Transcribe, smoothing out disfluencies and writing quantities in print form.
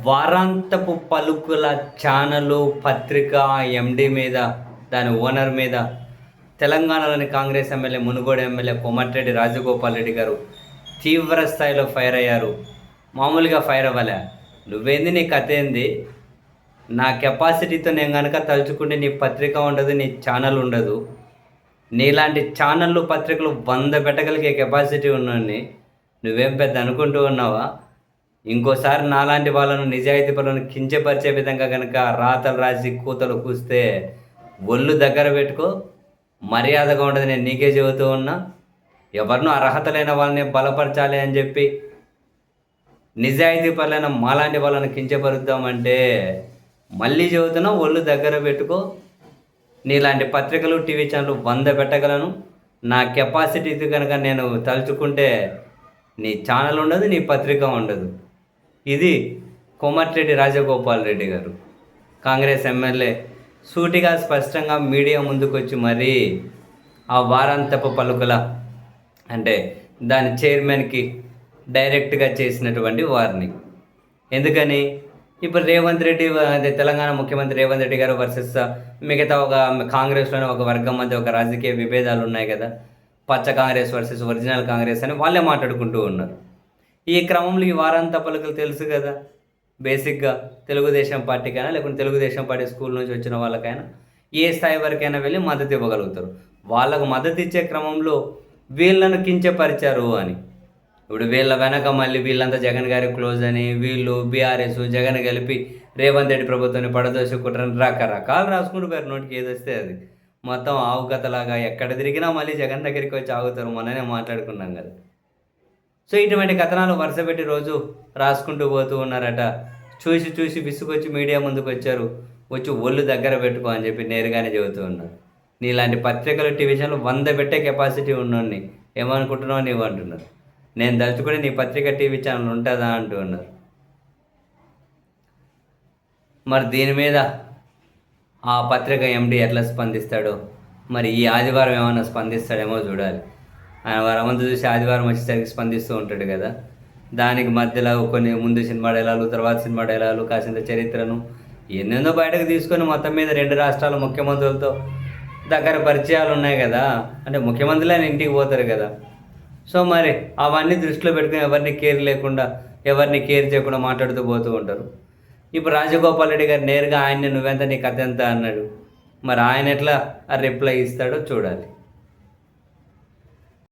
వారాంతపు పలుకుల ఛానలు, పత్రిక ఎండీ మీద, దాని ఓనర్ మీద తెలంగాణలోని కాంగ్రెస్ ఎమ్మెల్యే, మునుగోడు ఎమ్మెల్యే కోమటిరెడ్డి రాజగోపాల్ రెడ్డి గారు తీవ్ర స్థాయిలో ఫైర్ అయ్యారు. మామూలుగా ఫైర్ అవ్వలే. నువ్వేంది, నీ కథ ఏంది, నా కెపాసిటీతో నేను కనుక తలుచుకుంటే నీ పత్రిక ఉండదు, నీ ఛానల్ ఉండదు. నీలాంటి ఛానళ్ళు, పత్రికలు 100 పెట్టగలిగే కెపాసిటీ ఉన్నోడిని నువ్వేం పెద్ద అనుకుంటూ ఉన్నావా? ఇంకోసారి నాలాంటి వాళ్ళను, నిజాయితీ పరులను కించపరిచే విధంగా కనుక రాతలు రాసి కూతలు కూస్తే ఒళ్ళు దగ్గర పెట్టుకో. మర్యాదగా ఉండదు, నేను నీకే చెబుతూ ఉన్నా. ఎవరినో అర్హత లేని వాళ్ళని బలపరచాలి అని చెప్పి నిజాయితీ పరులైన మాలాంటి వాళ్ళని కించపరుద్దామంటే మళ్ళీ చెబుతున్నా, ఒళ్ళు దగ్గర పెట్టుకో. నీలాంటి పత్రికలు, టీవీ ఛానళ్ళు 100 పెట్టగలను. నా కెపాసిటీ కనుక నేను తలుచుకుంటే నీ ఛానల్ ఉండదు, నీ పత్రిక ఉండదు. ఇది కోమటిరెడ్డి రాజగోపాల్ రెడ్డి గారు, కాంగ్రెస్ ఎమ్మెల్యే, సూటిగా స్పష్టంగా మీడియా ముందుకు వచ్చి మరీ ఆ వారాంతపు పలుకుల అంటే దాని చైర్మన్కి డైరెక్ట్గా చేసినటువంటి వార్నింగ్. ఎందుకని? ఇప్పుడు రేవంత్ రెడ్డి, అదే తెలంగాణ ముఖ్యమంత్రి రేవంత్ రెడ్డి గారు వర్సెస్ మిగతా ఒక కాంగ్రెస్లోనే ఒక వర్గం మధ్య ఒక రాజకీయ విభేదాలు ఉన్నాయి కదా. పచ్చ కాంగ్రెస్ వర్సెస్ ఒరిజినల్ కాంగ్రెస్ అని వాళ్ళే మాట్లాడుకుంటూ ఉన్నారు. ఈ క్రమంలో ఈ వారాంత పలుకులు తెలుసు కదా. బేసిక్గా తెలుగుదేశం పార్టీకైనా, లేకుంటే తెలుగుదేశం పార్టీ స్కూల్ నుంచి వచ్చిన వాళ్ళకైనా ఏ స్థాయి వరకైనా వెళ్ళి మద్దతు ఇవ్వగలుగుతారు. వాళ్ళకు మద్దతు ఇచ్చే క్రమంలో వీళ్ళను కించపరిచారు అని, ఇప్పుడు వీళ్ళ వెనక మళ్ళీ వీళ్ళంతా జగన్ గారి క్లోజ్ అని, వీళ్ళు బీఆర్ఎస్ జగన్ కలిపి రేవంత్ రెడ్డి ప్రభుత్వాన్ని పడదోసుకుంటారని రకరకాలు రాసుకుంటూ పోయారు. నోటికి ఏదొస్తే అది మొత్తం ఆవు కథలాగా ఎక్కడ తిరిగినా మళ్ళీ జగన్ దగ్గరికి వచ్చి ఆగుతారు. మొన్ననే మాట్లాడుకున్నాం కదా. సో ఇటువంటి కథనాలు వరుస పెట్టి రోజు రాసుకుంటూ పోతూ ఉన్నారట. చూసి చూసి విసుగొచ్చి మీడియా ముందుకు వచ్చారు. వచ్చి ఒళ్ళు దగ్గర పెట్టుకో అని చెప్పి నేరుగానే చెబుతూ ఉన్నారు. నీలాంటి పత్రికలు, టీవీ ఛానల్ 100 పెట్టే కెపాసిటీ ఉన్నోడిని ఏమనుకుంటున్నావు నీవు అంటున్నారు. నేను దలుచుకుని నీ పత్రిక, టీవీ ఛానల్ ఉంటుందా అంటూ ఉన్నారు. మరి దీని మీద ఆ పత్రిక ఎండీ ఎట్లా స్పందిస్తాడో, మరి ఈ ఆదివారం ఏమైనా స్పందిస్తాడేమో చూడాలి. ఆయన వారమంతా చూసి ఆదివారం వచ్చేసరికి స్పందిస్తూ ఉంటాడు కదా. దానికి మధ్యలో కొన్ని ముందు సినిమా డైలాగులు, తర్వాత సినిమా డైలాగులు, కాసింత చరిత్రను ఎన్నెందో బయటకు తీసుకొని మొత్తం మీద 2 రాష్ట్రాల ముఖ్యమంత్రులతో దగ్గర పరిచయాలు ఉన్నాయి కదా. అంటే ముఖ్యమంత్రులు ఆయన ఇంటికి పోతారు కదా. సో మరి అవన్నీ దృష్టిలో పెట్టుకుని ఎవరిని కేర్ చేయకుండా మాట్లాడుతూ పోతూ ఉంటారు. ఇప్పుడు రాజగోపాల్ రెడ్డి గారు నేరుగా ఆయన్ని నువ్వెంత, నీ కథ ఎంత అన్నాడు. మరి ఆయన ఎట్లా ఆ రిప్లై ఇస్తాడో చూడాలి.